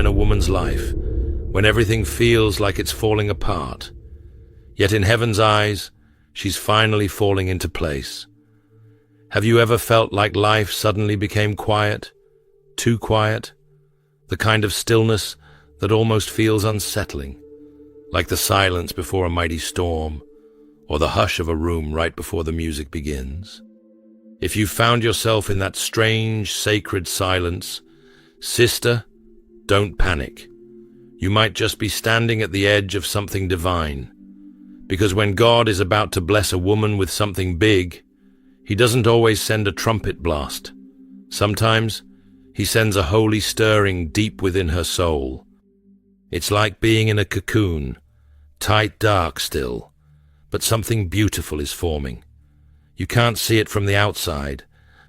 in a woman's life when everything feels like it's falling apart. Yet in heaven's eyes, she's finally falling into place. Have you ever felt like life suddenly became quiet? Too quiet? The kind of stillness that almost feels unsettling, like the silence before a mighty storm, or the hush of a room right before the music begins. If you found yourself in that strange, sacred silence, sister, don't panic. You might just be standing at the edge of something divine. Because when God is about to bless a woman with something big, He doesn't always send a trumpet blast. Sometimes, He sends a holy stirring deep within her soul. It's like being in a cocoon, tight, dark still, but something beautiful is forming. You can't see it from the outside,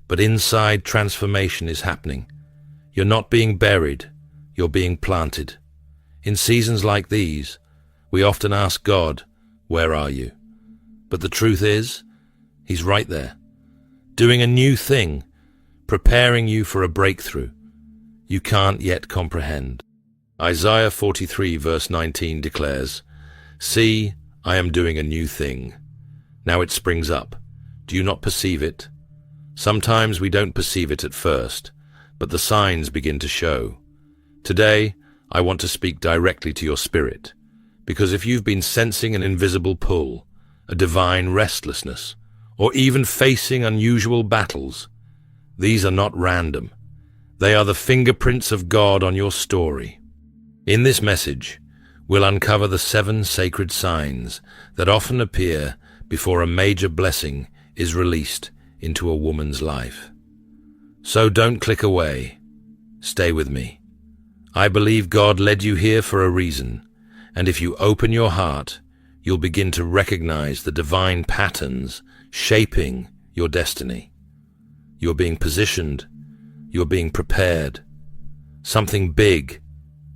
but inside transformation is happening. You're not being buried, you're being planted. In seasons like these, we often ask God, "Where are you?" But the truth is, He's right there, doing a new thing, preparing you for a breakthrough you can't yet comprehend. Isaiah 43 verse 19 declares, "See, I am doing a new thing. Now it springs up. Do you not perceive it?" Sometimes we don't perceive it at first, but the signs begin to show. Today, I want to speak directly to your spirit, because if you've been sensing an invisible pull, a divine restlessness, or even facing unusual battles, these are not random. They are the fingerprints of God on your story. In this message, we'll uncover the 7 sacred signs that often appear before a major blessing is released into a woman's life. So don't click away. Stay with me. I believe God led you here for a reason, and if you open your heart, you'll begin to recognize the divine patterns shaping your destiny. You're being positioned. You're being prepared. Something big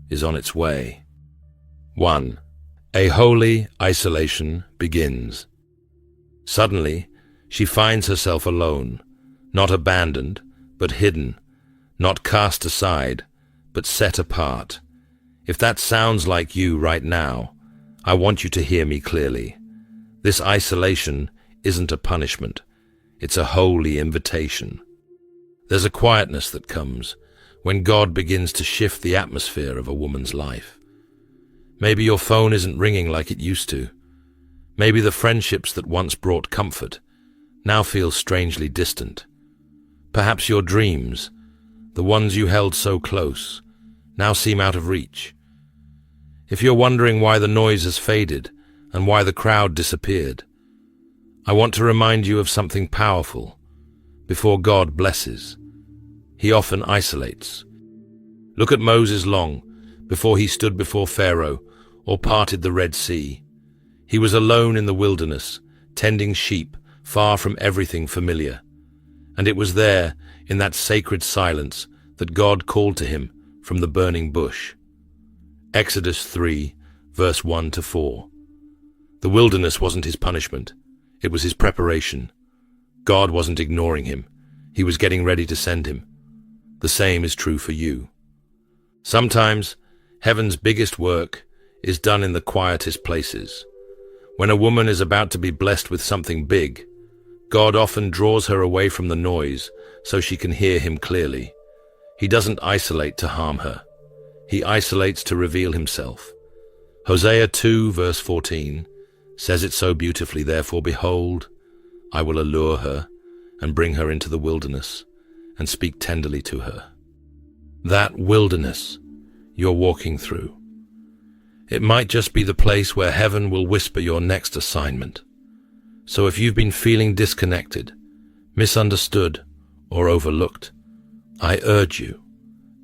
is on its way. 1. A holy isolation begins. Suddenly, she finds herself alone, not abandoned, but hidden, not cast aside, but set apart. If that sounds like you right now, I want you to hear me clearly. This isolation isn't a punishment. It's a holy invitation. There's a quietness that comes when God begins to shift the atmosphere of a woman's life. Maybe your phone isn't ringing like it used to. Maybe the friendships that once brought comfort now feel strangely distant. Perhaps your dreams, the ones you held so close, now seem out of reach. If you're wondering why the noise has faded and why the crowd disappeared, I want to remind you of something powerful. Before God blesses, He often isolates. Look at Moses long before he stood before Pharaoh or parted the Red Sea. He was alone in the wilderness, tending sheep, far from everything familiar. And it was there, in that sacred silence, that God called to him from the burning bush. Exodus 3, verse 1-4. The wilderness wasn't his punishment. It was his preparation. God wasn't ignoring him. He was getting ready to send him. The same is true for you. Sometimes, heaven's biggest work is done in the quietest places. When a woman is about to be blessed with something big, God often draws her away from the noise so she can hear Him clearly. He doesn't isolate to harm her. He isolates to reveal Himself. Hosea 2, verse 14, says it so beautifully, "Therefore, behold, I will allure her and bring her into the wilderness and speak tenderly to her." That wilderness you're walking through, it might just be the place where heaven will whisper your next assignment. So if you've been feeling disconnected, misunderstood, or overlooked, I urge you,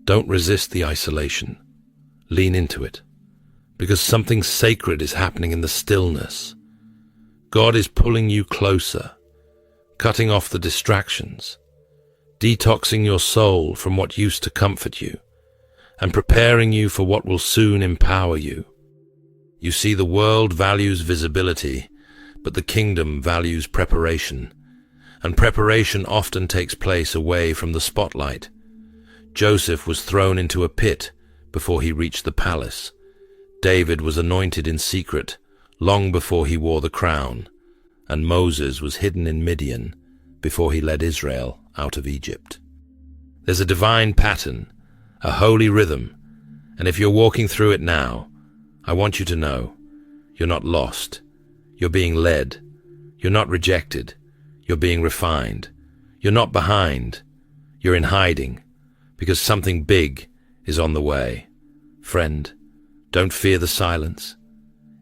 don't resist the isolation. Lean into it, because something sacred is happening in the stillness. God is pulling you closer, cutting off the distractions, detoxing your soul from what used to comfort you, and preparing you for what will soon empower you. You see, the world values visibility, but the kingdom values preparation, and preparation often takes place away from the spotlight. Joseph was thrown into a pit before he reached the palace. David was anointed in secret long before he wore the crown, and Moses was hidden in Midian before he led Israel out of Egypt. There's a divine pattern, a holy rhythm, and if you're walking through it now, I want you to know you're not lost. You're being led. You're not rejected. You're being refined. You're not behind. You're in hiding, because something big is on the way. Friend, don't fear the silence.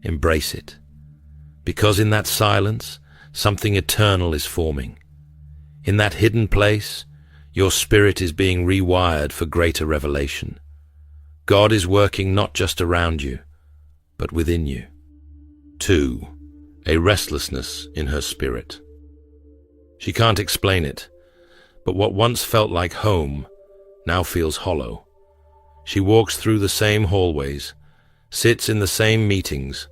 Embrace it. Because in that silence, something eternal is forming. In that hidden place, your spirit is being rewired for greater revelation. God is working not just around you, but within you. 2. A restlessness in her spirit. She can't explain it, but what once felt like home now feels hollow. She walks through the same hallways, sits in the same meetings,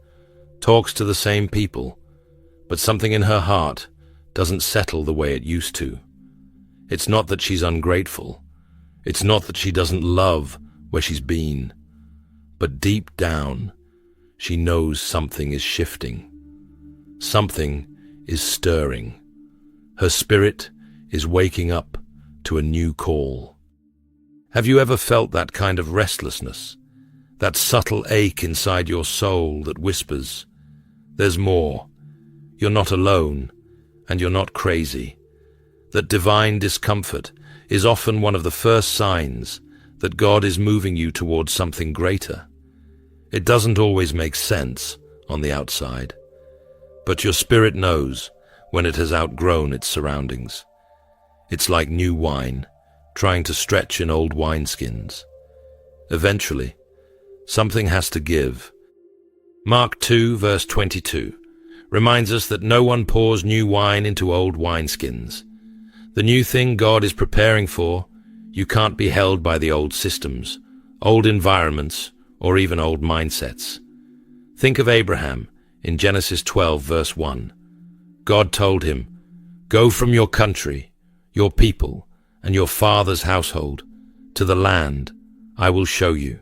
talks to the same people, but something in her heart doesn't settle the way it used to. It's not that she's ungrateful. It's not that she doesn't love where she's been. But deep down, she knows something is shifting. Something is stirring. Her spirit is waking up to a new call. Have you ever felt that kind of restlessness? That subtle ache inside your soul that whispers, "There's more. You're not alone, and you're not crazy." That divine discomfort is often one of the first signs that God is moving you towards something greater. It doesn't always make sense on the outside, but your spirit knows when it has outgrown its surroundings. It's like new wine, trying to stretch in old wineskins. Eventually, something has to give. Mark 2, verse 22, reminds us that no one pours new wine into old wineskins. The new thing God is preparing for, you can't be held by the old systems, old environments, or even old mindsets. Think of Abraham in Genesis 12, verse 1. God told him, "Go from your country, your people, and your father's household to the land I will show you."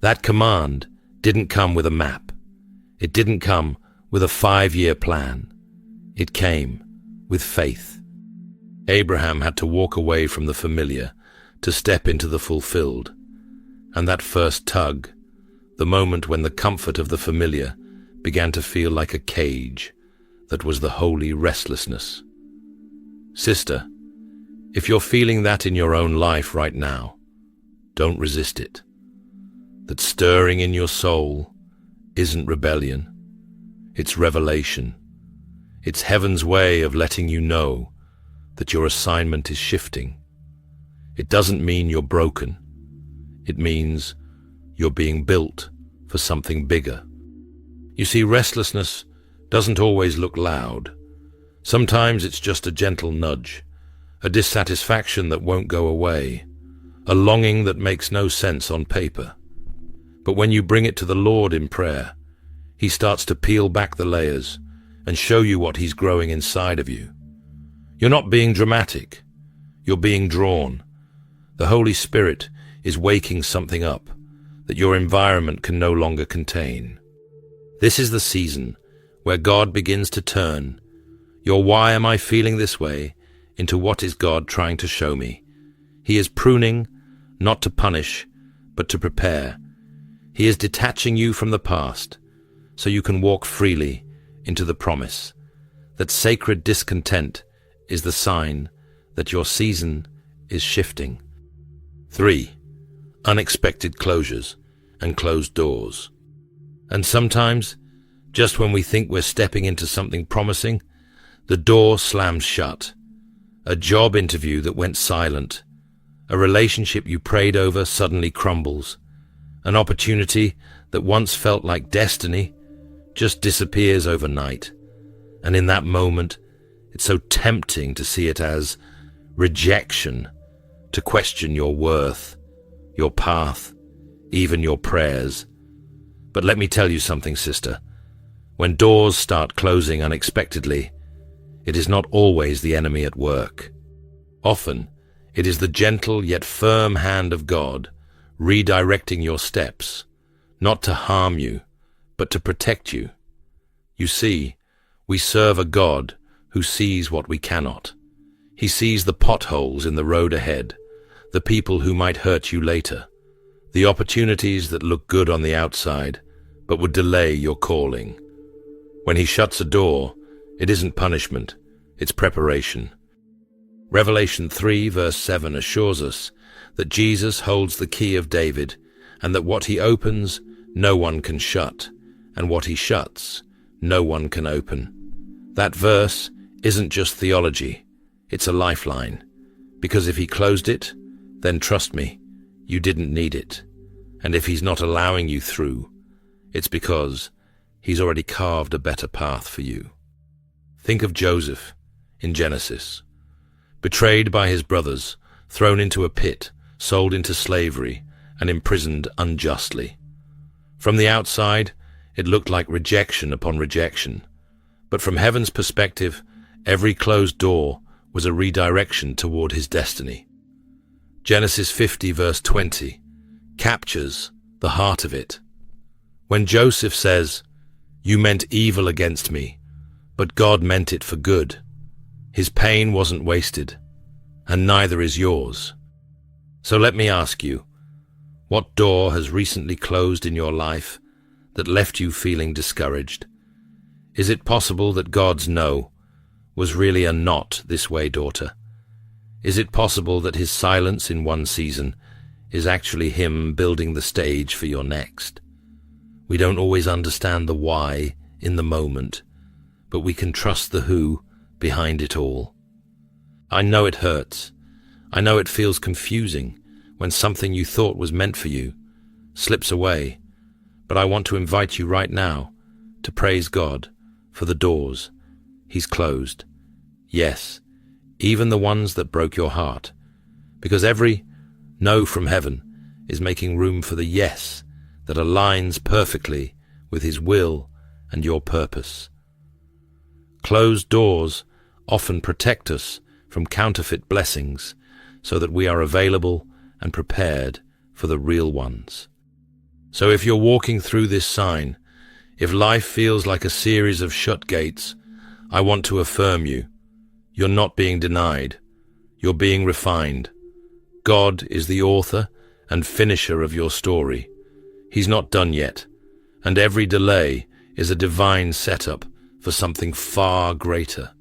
That command didn't come with a map. It didn't come with a 5-year plan. It came with faith. Abraham had to walk away from the familiar to step into the fulfilled. And that first tug, the moment when the comfort of the familiar began to feel like a cage, that was the holy restlessness. Sister, if you're feeling that in your own life right now, don't resist it. That stirring in your soul isn't rebellion, it's revelation. It's heaven's way of letting you know that your assignment is shifting. It doesn't mean you're broken. It means you're being built for something bigger. You see, restlessness doesn't always look loud. Sometimes it's just a gentle nudge, a dissatisfaction that won't go away, a longing that makes no sense on paper. But when you bring it to the Lord in prayer, He starts to peel back the layers and show you what He's growing inside of you. You're not being dramatic. You're being drawn. The Holy Spirit is waking something up that your environment can no longer contain. This is the season where God begins to turn your "why am I feeling this way" into "what is God trying to show me?" He is pruning, not to punish, but to prepare. He is detaching you from the past so you can walk freely into the promise. That sacred discontent is the sign that your season is shifting. 3. Unexpected closures and closed doors. And sometimes, just when we think we're stepping into something promising, the door slams shut. A job interview that went silent. A relationship you prayed over suddenly crumbles. An opportunity that once felt like destiny just disappears overnight. And in that moment, it's so tempting to see it as rejection, to question your worth, your path, even your prayers. But let me tell you something, sister. When doors start closing unexpectedly, it is not always the enemy at work. Often, it is the gentle yet firm hand of God redirecting your steps, not to harm you, but to protect you. You see, we serve a God who sees what we cannot. He sees the potholes in the road ahead, the people who might hurt you later, the opportunities that look good on the outside, but would delay your calling. When he shuts a door, it isn't punishment, it's preparation. Revelation 3 verse 7 assures us that Jesus holds the key of David, and that what he opens, no one can shut, and what he shuts, no one can open. That verse isn't just theology, it's a lifeline. Because if he closed it, then trust me, you didn't need it. And if he's not allowing you through, it's because he's already carved a better path for you. Think of Joseph in Genesis. Betrayed by his brothers, thrown into a pit, sold into slavery, and imprisoned unjustly. From the outside, it looked like rejection upon rejection. But from heaven's perspective, every closed door was a redirection toward his destiny. Genesis 50 verse 20 captures the heart of it. When Joseph says, "You meant evil against me, but God meant it for good," his pain wasn't wasted, and neither is yours. So let me ask you, what door has recently closed in your life that left you feeling discouraged? Is it possible that God's no was really a not this way, daughter? Is it possible that his silence in one season is actually him building the stage for your next? We don't always understand the why in the moment, but we can trust the who behind it all. I know it hurts. I know it feels confusing when something you thought was meant for you slips away, but I want to invite you right now to praise God for the doors he's closed. Yes, even the ones that broke your heart, because every no from heaven is making room for the yes that aligns perfectly with his will and your purpose. Closed doors often protect us from counterfeit blessings so that we are available and prepared for the real ones. So if you're walking through this sign, if life feels like a series of shut gates, I want to affirm you. You're not being denied. You're being refined. God is the author and finisher of your story. He's not done yet, and every delay is a divine setup for something far greater.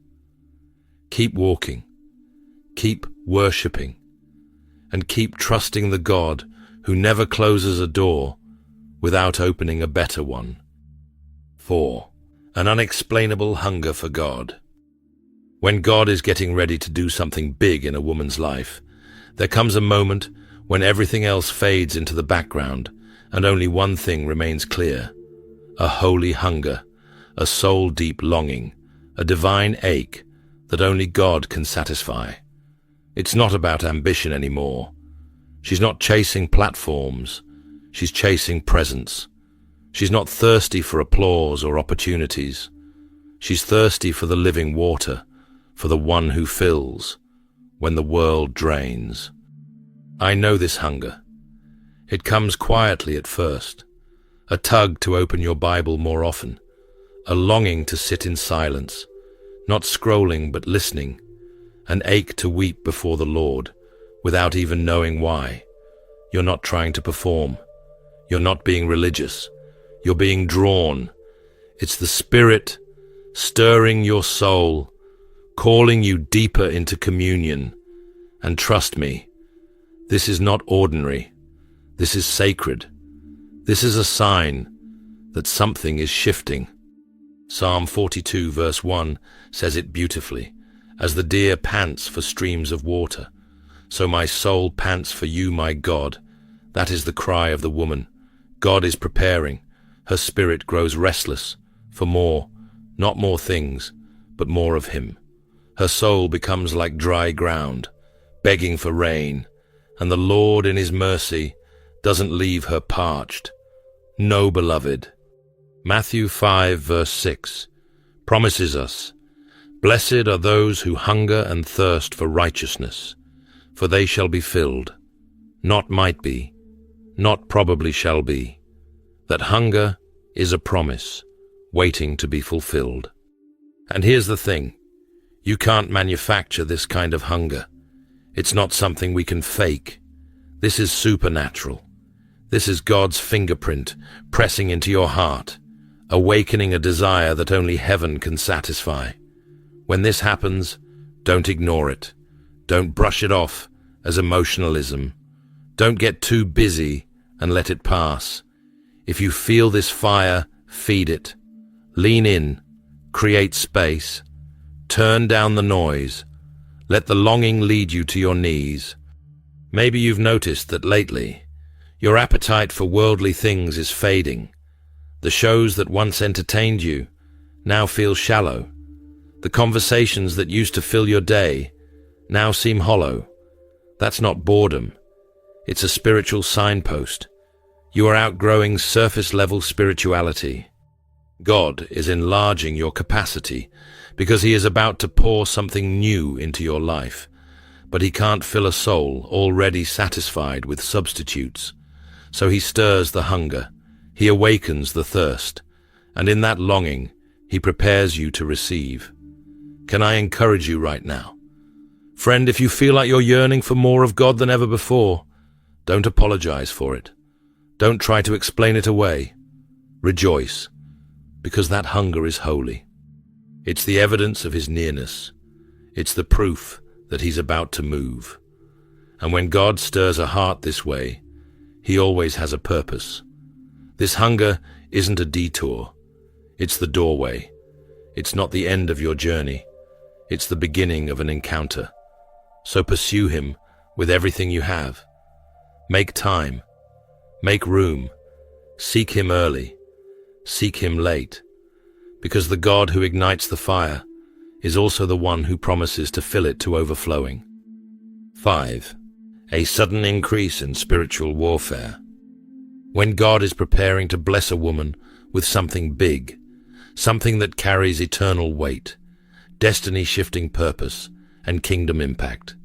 Keep walking, keep worshipping, and keep trusting the God who never closes a door without opening a better one. 4. An unexplainable hunger for God. When God is getting ready to do something big in a woman's life, there comes a moment when everything else fades into the background and only one thing remains clear: a holy hunger, a soul-deep longing, a divine ache that only God can satisfy. It's not about ambition anymore. She's not chasing platforms. She's chasing presence. She's not thirsty for applause or opportunities. She's thirsty for the living water, for the one who fills when the world drains. I know this hunger. It comes quietly at first, a tug to open your Bible more often, a longing to sit in silence, not scrolling but listening, an ache to weep before the Lord without even knowing why. You're not trying to perform. You're not being religious. You're being drawn. It's the Spirit stirring your soul, calling you deeper into communion. And trust me, this is not ordinary. This is sacred. This is a sign that something is shifting. Psalm 42 verse 1 says it beautifully. As the deer pants for streams of water, so my soul pants for you, my God. That is the cry of the woman. God is preparing. Her spirit grows restless for more, not more things, but more of him. Her soul becomes like dry ground, begging for rain, and the Lord in his mercy doesn't leave her parched. No, beloved. Matthew 5 verse 6 promises us, "Blessed are those who hunger and thirst for righteousness, for they shall be filled." Not might be, not probably shall be. That hunger is a promise, waiting to be fulfilled. And here's the thing, you can't manufacture this kind of hunger. It's not something we can fake. This is supernatural. This is God's fingerprint pressing into your heart, awakening a desire that only heaven can satisfy. When this happens, don't ignore it. Don't brush it off as emotionalism. Don't get too busy and let it pass. If you feel this fire, feed it. Lean in, create space. Turn down the noise. Let the longing lead you to your knees. Maybe you've noticed that lately, your appetite for worldly things is fading. The shows that once entertained you now feel shallow. The conversations that used to fill your day now seem hollow. That's not boredom. It's a spiritual signpost. You are outgrowing surface-level spirituality. God is enlarging your capacity because he is about to pour something new into your life. But he can't fill a soul already satisfied with substitutes. So he stirs the hunger, he awakens the thirst, and in that longing, he prepares you to receive. Can I encourage you right now? Friend, if you feel like you're yearning for more of God than ever before, don't apologize for it. Don't try to explain it away. Rejoice, because that hunger is holy. It's the evidence of his nearness. It's the proof that he's about to move. And when God stirs a heart this way, he always has a purpose. This hunger isn't a detour. It's the doorway. It's not the end of your journey. It's the beginning of an encounter. So pursue him with everything you have. Make time. Make room. Seek him early. Seek him late. Because the God who ignites the fire is also the one who promises to fill it to overflowing. 5. A sudden increase in spiritual warfare. When God is preparing to bless a woman with something big, something that carries eternal weight, destiny-shifting purpose, and kingdom impact,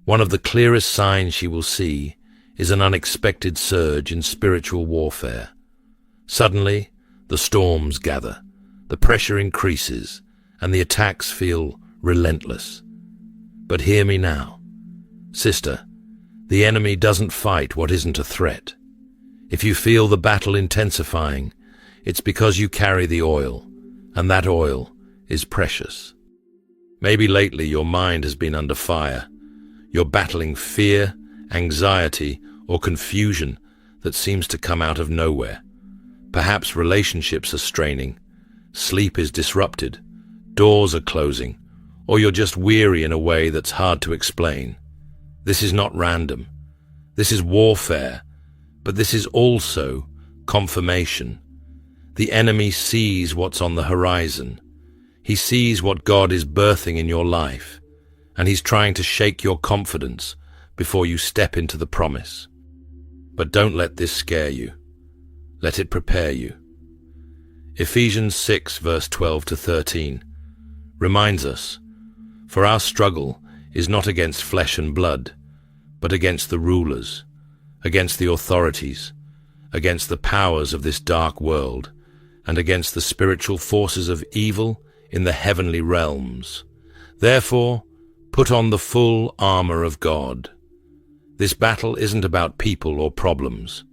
one of the clearest signs she will see is an unexpected surge in spiritual warfare. Suddenly, the storms gather, the pressure increases, and the attacks feel relentless. But hear me now. Sister, the enemy doesn't fight what isn't a threat. If you feel the battle intensifying, it's because you carry the oil, and that oil is precious. Maybe lately your mind has been under fire. You're battling fear, anxiety, or confusion that seems to come out of nowhere. Perhaps relationships are straining, sleep is disrupted, doors are closing, or you're just weary in a way that's hard to explain. This is not random. This is warfare, but this is also confirmation. The enemy sees what's on the horizon. He sees what God is birthing in your life, and he's trying to shake your confidence before you step into the promise. But don't let this scare you. Let it prepare you. Ephesians 6, verse 12 to 13 reminds us, "For our struggle is not against flesh and blood, but against the rulers, against the authorities, against the powers of this dark world, and against the spiritual forces of evil in the heavenly realms. Therefore, put on the full armor of God." This battle isn't about people or problems.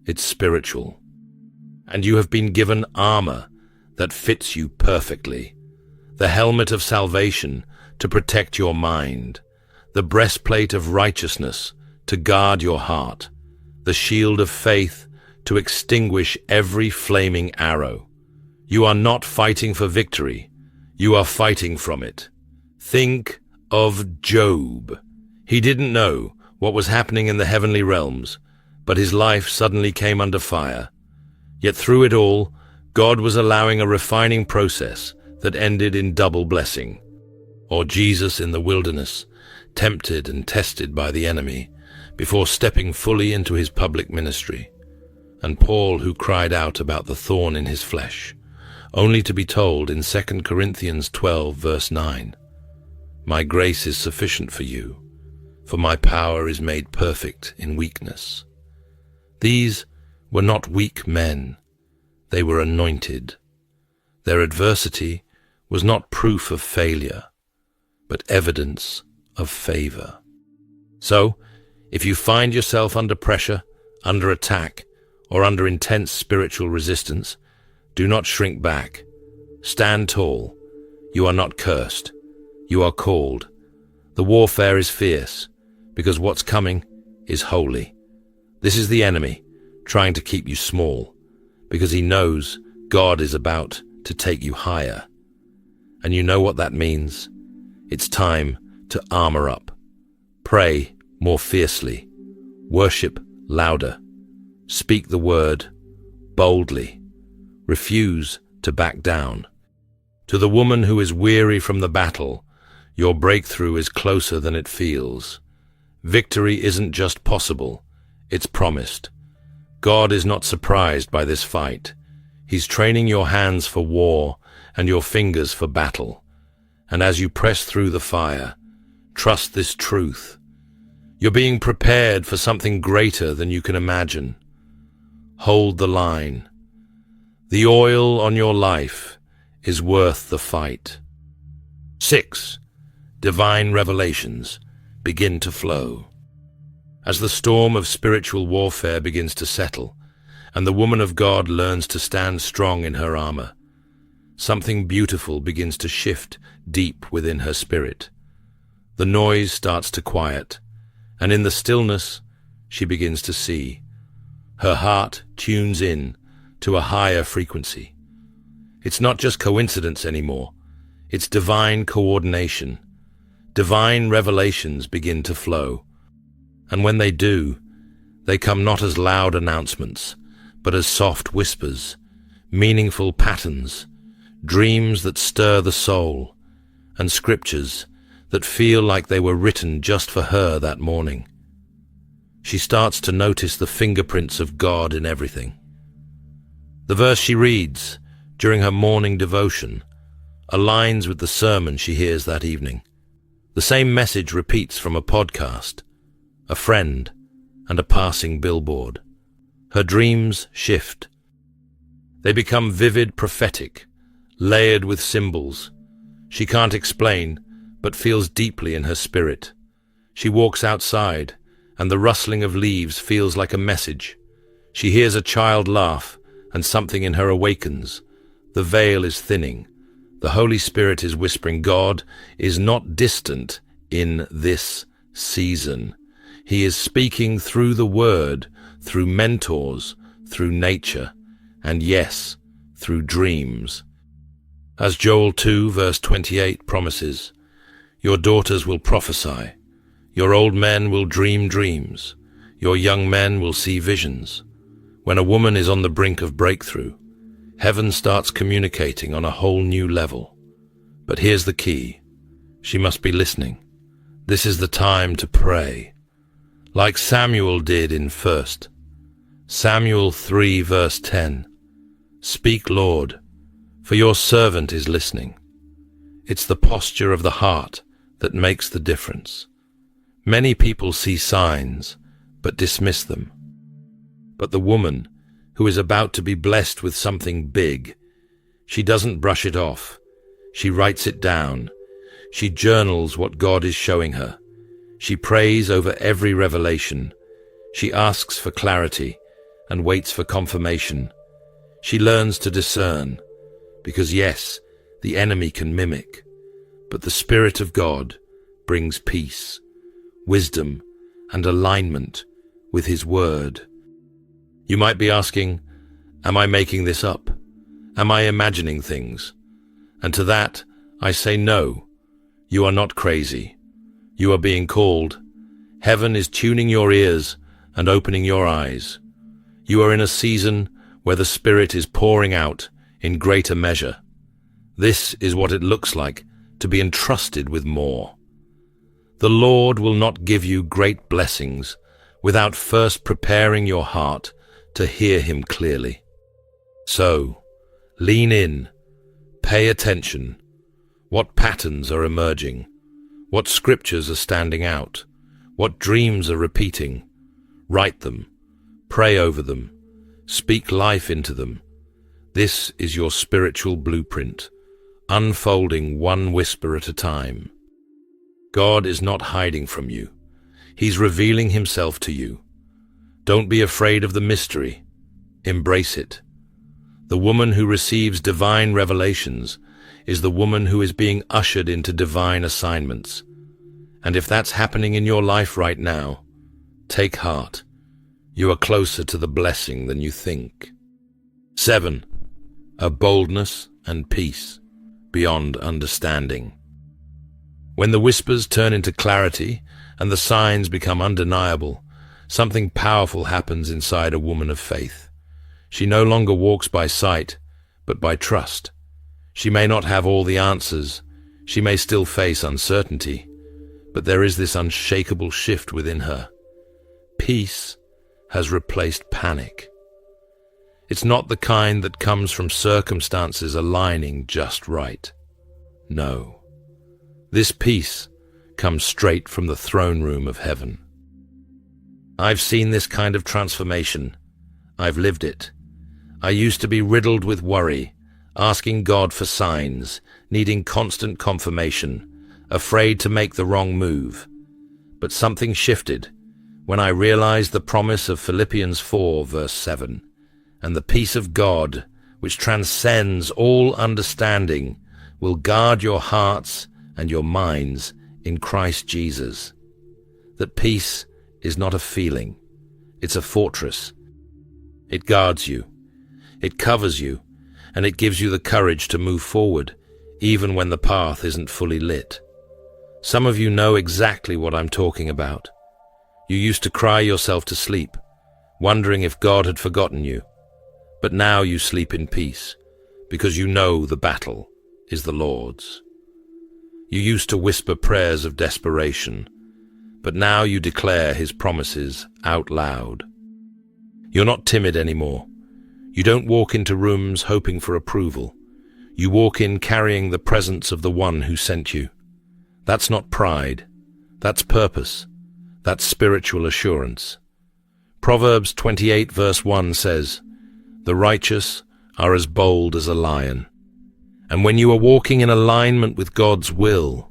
It's spiritual. And you have been given armor that fits you perfectly. The helmet of salvation to protect your mind, the breastplate of righteousness to guard your heart, the shield of faith to extinguish every flaming arrow. You are not fighting for victory. You are fighting from it. Think of Job. He didn't know what was happening in the heavenly realms, but his life suddenly came under fire. Yet through it all, God was allowing a refining process that ended in double blessing. Or Jesus in the wilderness, tempted and tested by the enemy, before stepping fully into his public ministry. And Paul, who cried out about the thorn in his flesh, only to be told in 2 Corinthians 12, verse 9, "My grace is sufficient for you, for my power is made perfect in weakness." These were not weak men. They were anointed. Their adversity was not proof of failure, but evidence of favor. So, if you find yourself under pressure, under attack, or under intense spiritual resistance, do not shrink back. Stand tall. You are not cursed. You are called. The warfare is fierce, because what's coming is holy. This is the enemy, trying to keep you small, because he knows God is about to take you higher. And you know what that means? It's time to armor up. Pray more fiercely. Worship louder. Speak the word boldly. Refuse to back down. To the woman who is weary from the battle, your breakthrough is closer than it feels. Victory isn't just possible, it's promised. God is not surprised by this fight. He's training your hands for war and your fingers for battle. And as you press through the fire, trust this truth. You're being prepared for something greater than you can imagine. Hold the line. The oil on your life is worth the fight. 6. Divine revelations begin to flow. As the storm of spiritual warfare begins to settle, and the woman of God learns to stand strong in her armor, something beautiful begins to shift deep within her spirit. The noise starts to quiet, and in the stillness, she begins to see. Her heart tunes in to a higher frequency. It's not just coincidence anymore. It's divine coordination. Divine revelations begin to flow. And when they do, they come not as loud announcements, but as soft whispers, meaningful patterns, dreams that stir the soul, and scriptures that feel like they were written just for her that morning. She starts to notice the fingerprints of God in everything. The verse she reads during her morning devotion aligns with the sermon she hears that evening. The same message repeats from a podcast, a friend, and a passing billboard. Her dreams shift. They become vivid, prophetic, layered with symbols. She can't explain, but feels deeply in her spirit. She walks outside, and the rustling of leaves feels like a message. She hears a child laugh, and something in her awakens. The veil is thinning. The Holy Spirit is whispering, God is not distant in this season. He is speaking through the Word, through mentors, through nature, and yes, through dreams. As Joel 2 verse 28 promises, your daughters will prophesy, your old men will dream dreams, your young men will see visions. When a woman is on the brink of breakthrough, heaven starts communicating on a whole new level. But here's the key. She must be listening. This is the time to pray. Like Samuel did in 1 Samuel 3 verse 10. Speak, Lord, for your servant is listening. It's the posture of the heart that makes the difference. Many people see signs, but dismiss them. But the woman who is about to be blessed with something big, she doesn't brush it off. She writes it down. She journals what God is showing her. She prays over every revelation. She asks for clarity and waits for confirmation. She learns to discern, because yes, the enemy can mimic, but the Spirit of God brings peace, wisdom, and alignment with His Word. You might be asking, am I making this up? Am I imagining things? And to that, I say no. You are not crazy. You are being called. Heaven is tuning your ears and opening your eyes. You are in a season where the Spirit is pouring out in greater measure. This is what it looks like to be entrusted with more. The Lord will not give you great blessings without first preparing your heart to hear Him clearly. So, lean in, pay attention. What patterns are emerging? What scriptures are standing out? What dreams are repeating? Write them, Pray over them. Speak life into them. This is your spiritual blueprint, unfolding one whisper at a time. God is not hiding from you. He's revealing himself to you. Don't be afraid of the mystery. Embrace it. The woman who receives divine revelations is the woman who is being ushered into divine assignments. And if that's happening in your life right now, take heart. You are closer to the blessing than you think. 7. A boldness and peace beyond understanding. When the whispers turn into clarity and the signs become undeniable, something powerful happens inside a woman of faith. She no longer walks by sight, but by trust. She may not have all the answers. She may still face uncertainty, but there is this unshakable shift within her. Peace has replaced panic. It's not the kind that comes from circumstances aligning just right. No. This peace comes straight from the throne room of heaven. I've seen this kind of transformation. I've lived it. I used to be riddled with worry, asking God for signs, needing constant confirmation, afraid to make the wrong move. But something shifted when I realized the promise of Philippians 4, verse 7, and the peace of God, which transcends all understanding, will guard your hearts and your minds in Christ Jesus. That peace is not a feeling, it's a fortress. It guards you, it covers you, and it gives you the courage to move forward, even when the path isn't fully lit. Some of you know exactly what I'm talking about. You used to cry yourself to sleep, wondering if God had forgotten you. But now you sleep in peace, because you know the battle is the Lord's. You used to whisper prayers of desperation, but now you declare his promises out loud. You're not timid anymore. You don't walk into rooms hoping for approval. You walk in carrying the presence of the one who sent you. That's not pride. That's purpose. That's spiritual assurance. Proverbs 28 verse 1 says, "The righteous are as bold as a lion." And when you are walking in alignment with God's will,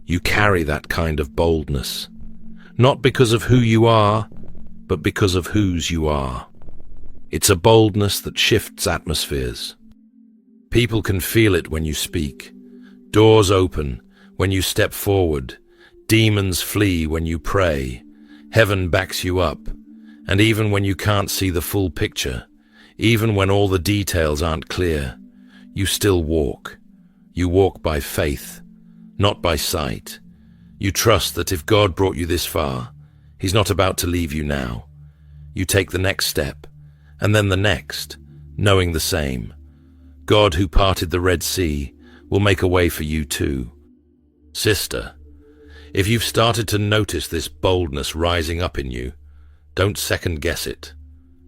you carry that kind of boldness. Not because of who you are, but because of whose you are. It's a boldness that shifts atmospheres. People can feel it when you speak. Doors open when you step forward. Demons flee when you pray. Heaven backs you up. And even when you can't see the full picture, even when all the details aren't clear, you still walk. You walk by faith, not by sight. You trust that if God brought you this far, he's not about to leave you now. You take the next step, and then the next, knowing the same. God who parted the Red Sea will make a way for you too. Sister, if you've started to notice this boldness rising up in you, don't second guess it.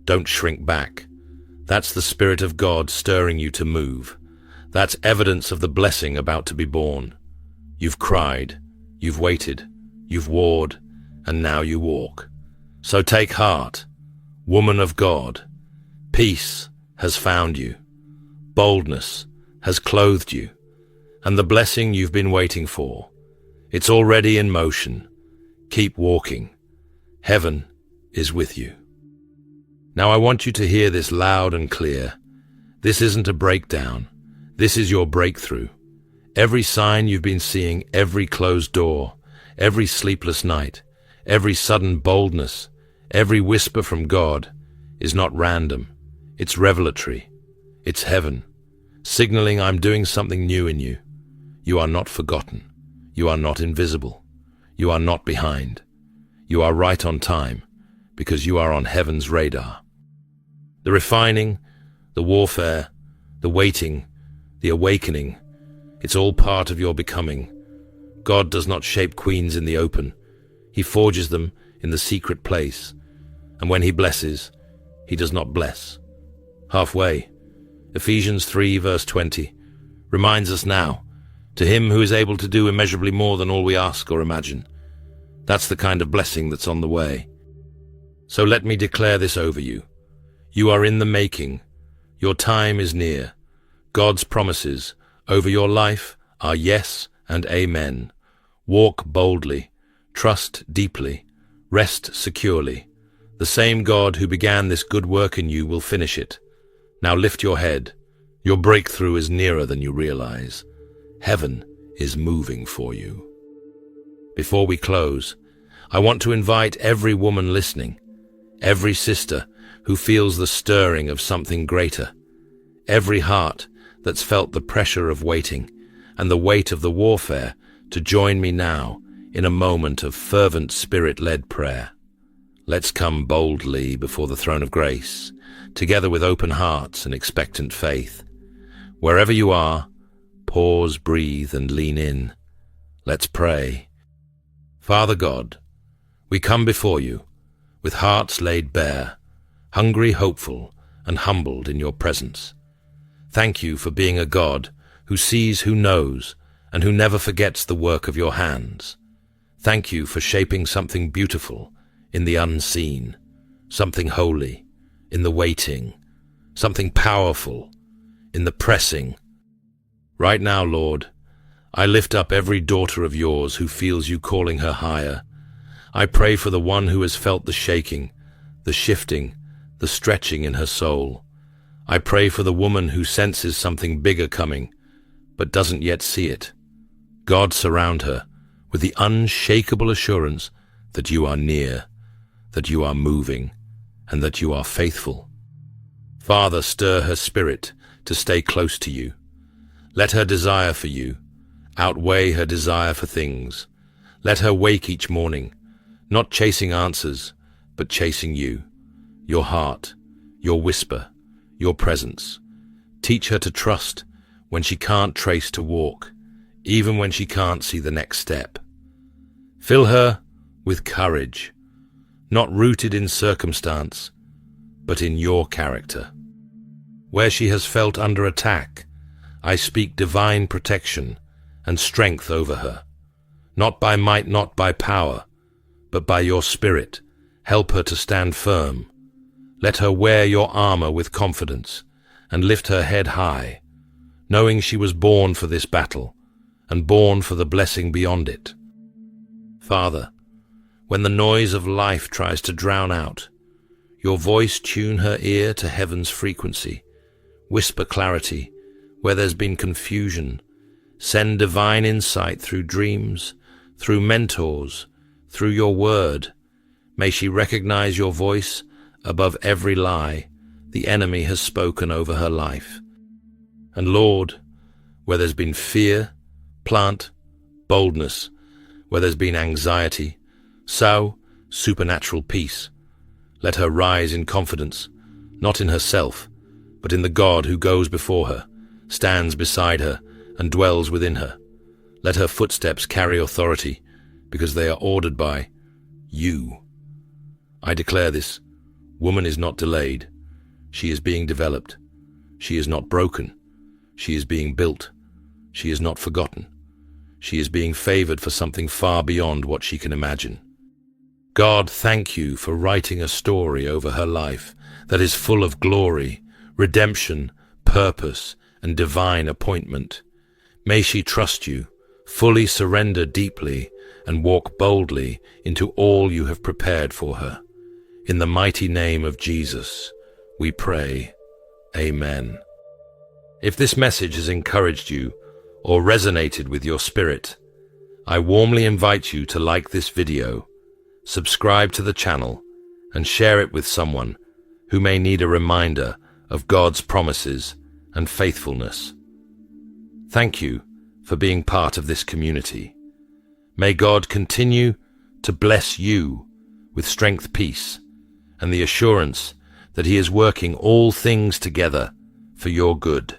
Don't shrink back. That's the Spirit of God stirring you to move. That's evidence of the blessing about to be born. You've cried, you've waited, you've warred, and now you walk. So take heart, woman of God. Peace has found you. Boldness has clothed you. And the blessing you've been waiting for, it's already in motion. Keep walking. Heaven is with you. Now I want you to hear this loud and clear. This isn't a breakdown. This is your breakthrough. Every sign you've been seeing, every closed door, every sleepless night, every sudden boldness, every whisper from God is not random. It's revelatory. It's heaven, signaling I'm doing something new in you. You are not forgotten. You are not invisible. You are not behind. You are right on time, because you are on heaven's radar. The refining, the warfare, the waiting, the awakening, it's all part of your becoming. God does not shape queens in the open. He forges them in the secret place. And when he blesses, he does not bless halfway. Ephesians 3 verse 20 reminds us now, to him who is able to do immeasurably more than all we ask or imagine. That's the kind of blessing that's on the way. So let me declare this over you. You are in the making. Your time is near. God's promises over your life are yes and amen. Walk boldly, trust deeply, rest securely. The same God who began this good work in you will finish it. Now lift your head. Your breakthrough is nearer than you realize. Heaven is moving for you. Before we close, I want to invite every woman listening, every sister who feels the stirring of something greater, every heart that's felt the pressure of waiting and the weight of the warfare to join me now in a moment of fervent Spirit-led prayer. Let's come boldly before the throne of grace, together with open hearts and expectant faith. Wherever you are, pause, breathe, and lean in. Let's pray. Father God, we come before you with hearts laid bare, hungry, hopeful, and humbled in your presence. Thank you for being a God who sees, who knows, and who never forgets the work of your hands. Thank you for shaping something beautiful in the unseen, something holy in the waiting, something powerful in the pressing. Right now, Lord, I lift up every daughter of yours who feels you calling her higher. I pray for the one who has felt the shaking, the shifting, the stretching in her soul. I pray for the woman who senses something bigger coming, but doesn't yet see it. God, surround her with the unshakable assurance that you are near, that you are moving, and that you are faithful. Father, stir her spirit to stay close to you. Let her desire for you outweigh her desire for things. Let her wake each morning, not chasing answers, but chasing you, your heart, your whisper, your presence. Teach her to trust when she can't trace to walk, even when she can't see the next step. Fill her with courage, not rooted in circumstance, but in your character. Where she has felt under attack, I speak divine protection and strength over her. Not by might, not by power, but by your Spirit. Help her to stand firm. Let her wear your armor with confidence and lift her head high, knowing she was born for this battle and born for the blessing beyond it. Father, when the noise of life tries to drown out, your voice tune her ear to heaven's frequency. Whisper clarity where there's been confusion. Send divine insight through dreams, through mentors, through your word. May she recognize your voice above every lie the enemy has spoken over her life. And Lord, where there's been fear, plant boldness. Where there's been anxiety, sow supernatural peace. Let her rise in confidence, not in herself, but in the God who goes before her, stands beside her, and dwells within her. Let her footsteps carry authority, because they are ordered by you. I declare this: woman is not delayed. She is being developed. She is not broken. She is being built. She is not forgotten. She is being favored for something far beyond what she can imagine. God, thank you for writing a story over her life that is full of glory, redemption, purpose, and divine appointment. May she trust you, fully surrender deeply, and walk boldly into all you have prepared for her. In the mighty name of Jesus, we pray. Amen. If this message has encouraged you or resonated with your spirit, I warmly invite you to like this video, subscribe to the channel, and share it with someone who may need a reminder of God's promises and faithfulness. Thank you for being part of this community. May God continue to bless you with strength, peace, and the assurance that He is working all things together for your good.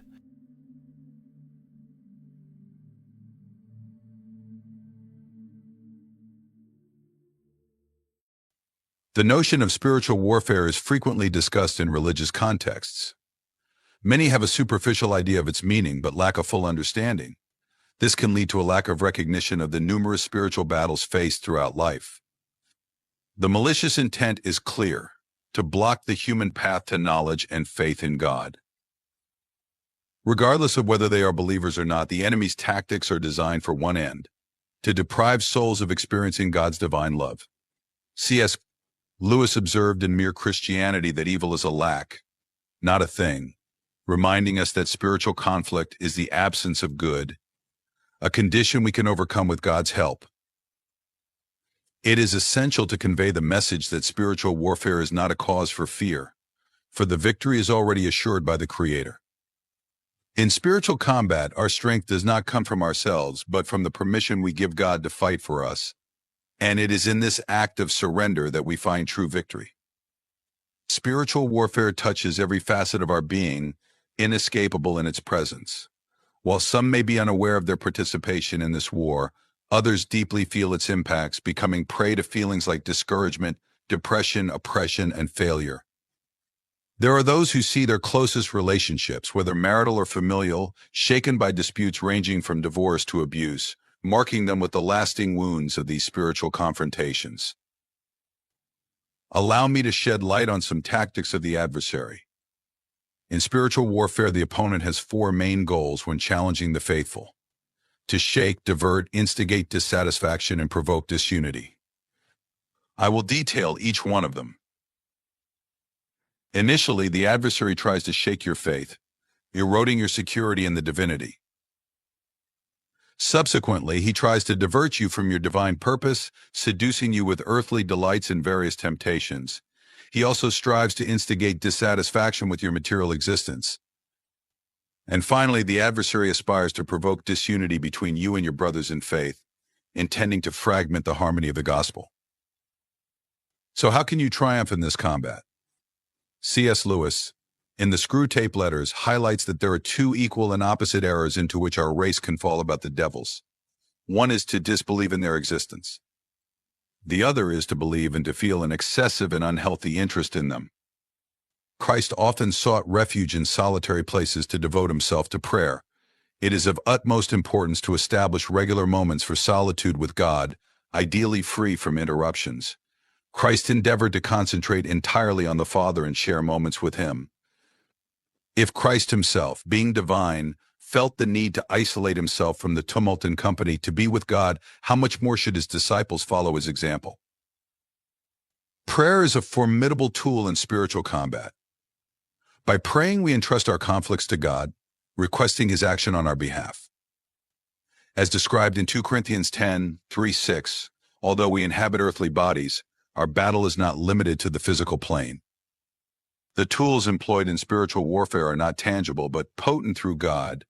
The notion of spiritual warfare is frequently discussed in religious contexts. Many have a superficial idea of its meaning but lack a full understanding. This can lead to a lack of recognition of the numerous spiritual battles faced throughout life. The malicious intent is clear: to block the human path to knowledge and faith in God. Regardless of whether they are believers or not, the enemy's tactics are designed for one end: to deprive souls of experiencing God's divine love. C.S. Lewis observed in Mere Christianity that evil is a lack, not a thing, reminding us that spiritual conflict is the absence of good, a condition we can overcome with God's help. It is essential to convey the message that spiritual warfare is not a cause for fear, for the victory is already assured by the Creator. In spiritual combat, our strength does not come from ourselves, but from the permission we give God to fight for us. And it is in this act of surrender that we find true victory. Spiritual warfare touches every facet of our being, inescapable in its presence. While some may be unaware of their participation in this war, others deeply feel its impacts, becoming prey to feelings like discouragement, depression, oppression, and failure. There are those who see their closest relationships, whether marital or familial, shaken by disputes ranging from divorce to abuse, marking them with the lasting wounds of these spiritual confrontations. Allow me to shed light on some tactics of the adversary. In spiritual warfare, the opponent has four main goals when challenging the faithful: to shake, divert, instigate dissatisfaction, and provoke disunity. I will detail each one of them. Initially, the adversary tries to shake your faith, eroding your security in the divinity. Subsequently, he tries to divert you from your divine purpose, seducing you with earthly delights and various temptations. He also strives to instigate dissatisfaction with your material existence. And finally, the adversary aspires to provoke disunity between you and your brothers in faith, intending to fragment the harmony of the gospel. So how can you triumph in this combat? C.S. Lewis, in the Screw Tape Letters, highlights that there are two equal and opposite errors into which our race can fall about the devils. One is to disbelieve in their existence. The other is to believe and to feel an excessive and unhealthy interest in them. Christ often sought refuge in solitary places to devote himself to prayer. It is of utmost importance to establish regular moments for solitude with God, ideally free from interruptions. Christ endeavored to concentrate entirely on the Father and share moments with him. If Christ himself, being divine, felt the need to isolate himself from the tumult and company to be with God, how much more should his disciples follow his example? Prayer is a formidable tool in spiritual combat. By praying, we entrust our conflicts to God, requesting his action on our behalf. As described in 2 Corinthians 10:3-6, although we inhabit earthly bodies, our battle is not limited to the physical plane. The tools employed in spiritual warfare are not tangible, but potent through God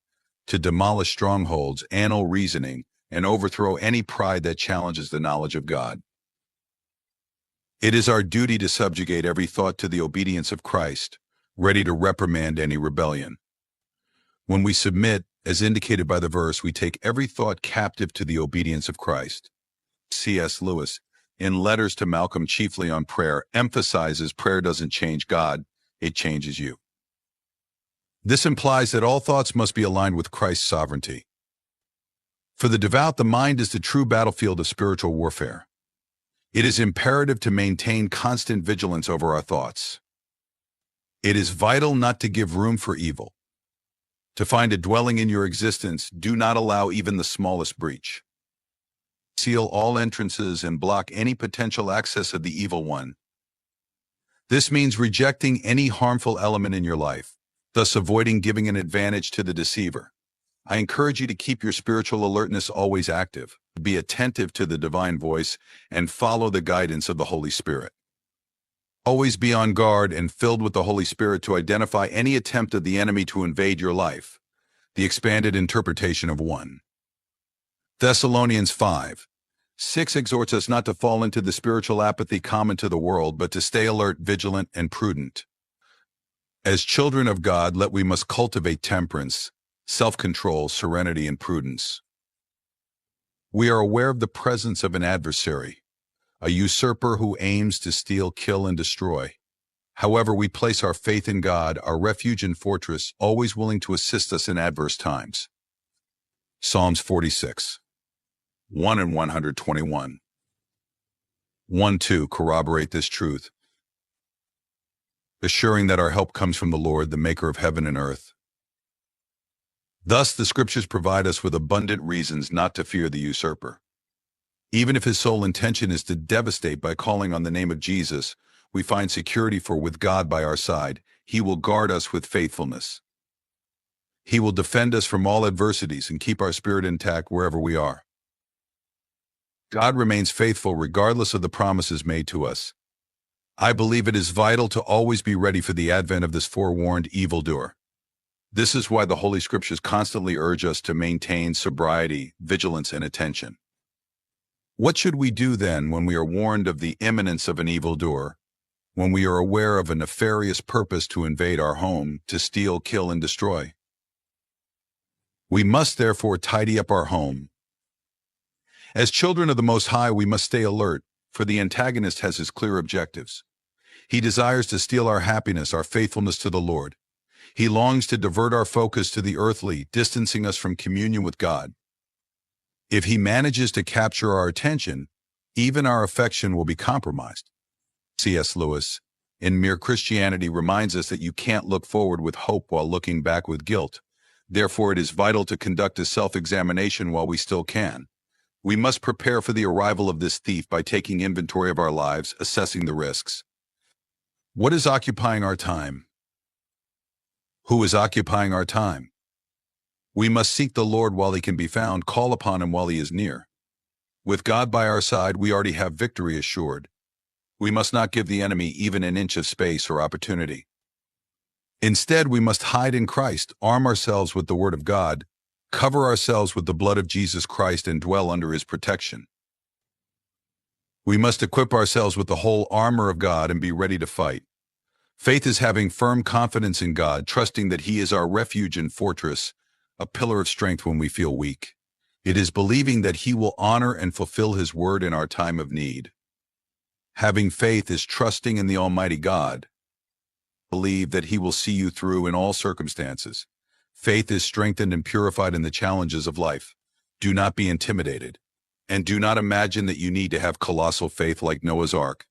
to demolish strongholds, annul reasoning, and overthrow any pride that challenges the knowledge of God. It is our duty to subjugate every thought to the obedience of Christ, ready to reprimand any rebellion. When we submit, as indicated by the verse, we take every thought captive to the obedience of Christ. C.S. Lewis, in Letters to Malcolm chiefly on prayer, emphasizes prayer doesn't change God, it changes you. This implies that all thoughts must be aligned with Christ's sovereignty. For the devout, the mind is the true battlefield of spiritual warfare. It is imperative to maintain constant vigilance over our thoughts. It is vital not to give room for evil. To find a dwelling in your existence, do not allow even the smallest breach. Seal all entrances and block any potential access of the evil one. This means rejecting any harmful element in your life, thus avoiding giving an advantage to the deceiver. I encourage you to keep your spiritual alertness always active, be attentive to the divine voice, and follow the guidance of the Holy Spirit. Always be on guard and filled with the Holy Spirit to identify any attempt of the enemy to invade your life. The expanded interpretation of 1 Thessalonians 5:6 exhorts us not to fall into the spiritual apathy common to the world, but to stay alert, vigilant, and prudent. As children of God, we must cultivate temperance, self-control, serenity, and prudence. We are aware of the presence of an adversary, a usurper who aims to steal, kill, and destroy. However, we place our faith in God, our refuge and fortress, always willing to assist us in adverse times. Psalms 46:1 and 121. 1:2 corroborate this truth, assuring that our help comes from the Lord, the maker of heaven and earth. Thus, the scriptures provide us with abundant reasons not to fear the usurper. Even if his sole intention is to devastate by calling on the name of Jesus, we find security, for with God by our side, he will guard us with faithfulness. He will defend us from all adversities and keep our spirit intact wherever we are. God remains faithful regardless of the promises made to us. I believe it is vital to always be ready for the advent of this forewarned evildoer. This is why the Holy Scriptures constantly urge us to maintain sobriety, vigilance, and attention. What should we do then when we are warned of the imminence of an evildoer, when we are aware of a nefarious purpose to invade our home, to steal, kill, and destroy? We must therefore tidy up our home. As children of the Most High, we must stay alert, for the antagonist has his clear objectives. He desires to steal our happiness, our faithfulness to the Lord. He longs to divert our focus to the earthly, distancing us from communion with God. If he manages to capture our attention, even our affection will be compromised. C.S. Lewis, in Mere Christianity, reminds us that you can't look forward with hope while looking back with guilt. Therefore, it is vital to conduct a self-examination while we still can. We must prepare for the arrival of this thief by taking inventory of our lives, assessing the risks. What is occupying our time? Who is occupying our time? We must seek the Lord while he can be found, call upon him while he is near. With God by our side, we already have victory assured. We must not give the enemy even an inch of space or opportunity. Instead, we must hide in Christ, arm ourselves with the Word of God, cover ourselves with the blood of Jesus Christ, and dwell under his protection. We must equip ourselves with the whole armor of God and be ready to fight. Faith is having firm confidence in God, trusting that he is our refuge and fortress, a pillar of strength when we feel weak. It is believing that he will honor and fulfill his word in our time of need. Having faith is trusting in the Almighty God. Believe that he will see you through in all circumstances. Faith is strengthened and purified in the challenges of life. Do not be intimidated, and do not imagine that you need to have colossal faith like Noah's Ark.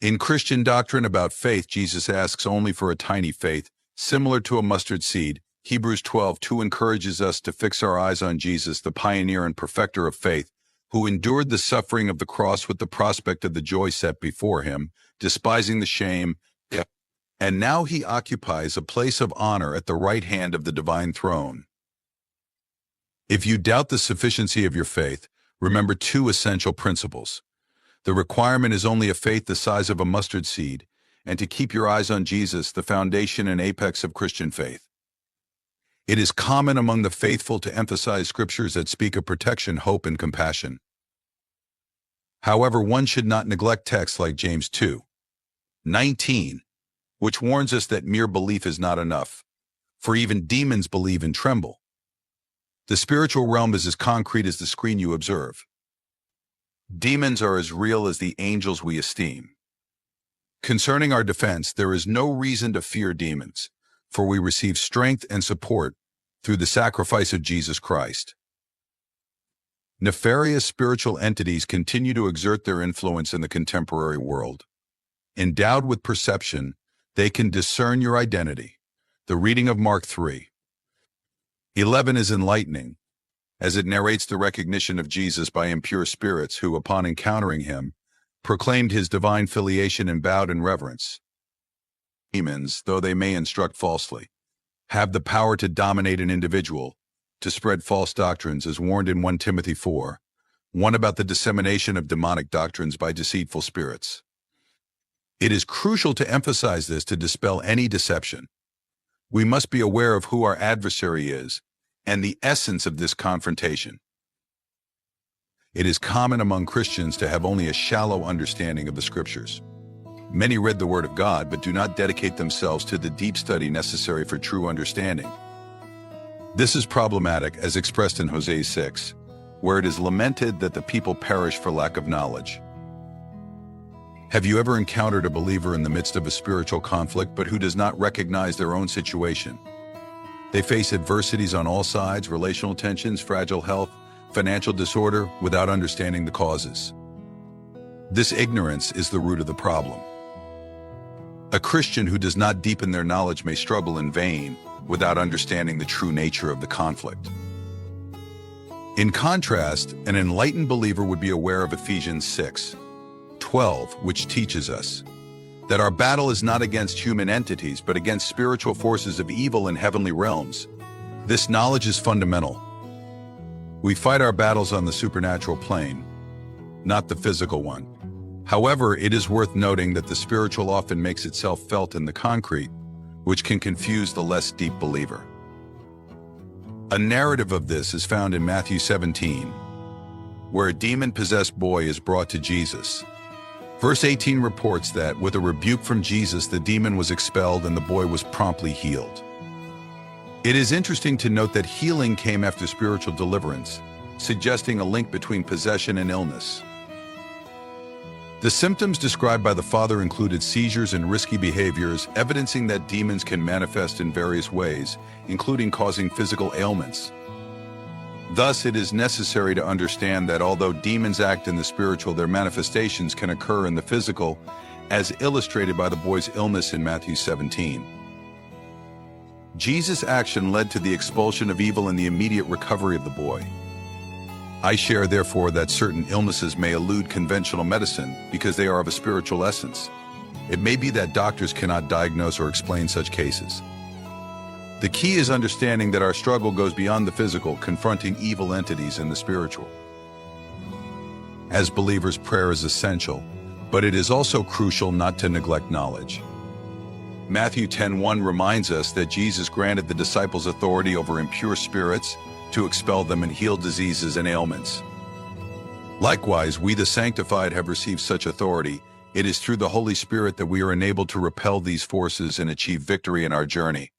In Christian doctrine about faith, Jesus asks only for a tiny faith, similar to a mustard seed. Hebrews 12:2 encourages us to fix our eyes on Jesus, the pioneer and perfecter of faith, who endured the suffering of the cross with the prospect of the joy set before him, despising the shame, and now he occupies a place of honor at the right hand of the divine throne. If you doubt the sufficiency of your faith, remember two essential principles. The requirement is only a faith the size of a mustard seed, and to keep your eyes on Jesus, the foundation and apex of Christian faith. It is common among the faithful to emphasize scriptures that speak of protection, hope, and compassion. However, one should not neglect texts like James 2:19, which warns us that mere belief is not enough, for even demons believe and tremble. The spiritual realm is as concrete as the screen you observe. Demons are as real as the angels we esteem. Concerning our defense, there is no reason to fear demons, for we receive strength and support through the sacrifice of Jesus Christ. Nefarious spiritual entities continue to exert their influence in the contemporary world. Endowed with perception, they can discern your identity. The reading of Mark 3:11 is enlightening, as it narrates the recognition of Jesus by impure spirits who, upon encountering him, proclaimed his divine filiation and bowed in reverence. Demons, though they may instruct falsely, have the power to dominate an individual, to spread false doctrines, as warned in 1 Timothy 4:1 about the dissemination of demonic doctrines by deceitful spirits. It is crucial to emphasize this to dispel any deception. We must be aware of who our adversary is and the essence of this confrontation. It is common among Christians to have only a shallow understanding of the Scriptures. Many read the Word of God but do not dedicate themselves to the deep study necessary for true understanding. This is problematic, as expressed in Hosea 6, where it is lamented that the people perish for lack of knowledge. Have you ever encountered a believer in the midst of a spiritual conflict but who does not recognize their own situation? They face adversities on all sides, relational tensions, fragile health, financial disorder, without understanding the causes. This ignorance is the root of the problem. A Christian who does not deepen their knowledge may struggle in vain without understanding the true nature of the conflict. In contrast, an enlightened believer would be aware of Ephesians 6:12, which teaches us that our battle is not against human entities, but against spiritual forces of evil in heavenly realms. This knowledge is fundamental. We fight our battles on the supernatural plane, not the physical one. However, it is worth noting that the spiritual often makes itself felt in the concrete, which can confuse the less deep believer. A narrative of this is found in Matthew 17, where a demon-possessed boy is brought to Jesus. Verse 18 reports that, with a rebuke from Jesus, the demon was expelled and the boy was promptly healed. It is interesting to note that healing came after spiritual deliverance, suggesting a link between possession and illness. The symptoms described by the father included seizures and risky behaviors, evidencing that demons can manifest in various ways, including causing physical ailments. Thus, it is necessary to understand that although demons act in the spiritual, their manifestations can occur in the physical, as illustrated by the boy's illness in Matthew 17. Jesus' action led to the expulsion of evil and the immediate recovery of the boy. I share, therefore, that certain illnesses may elude conventional medicine because they are of a spiritual essence. It may be that doctors cannot diagnose or explain such cases. The key is understanding that our struggle goes beyond the physical, confronting evil entities in the spiritual. As believers, prayer is essential, but it is also crucial not to neglect knowledge. Matthew 10:1 reminds us that Jesus granted the disciples authority over impure spirits to expel them and heal diseases and ailments. Likewise, we the sanctified have received such authority. It is through the Holy Spirit that we are enabled to repel these forces and achieve victory in our journey.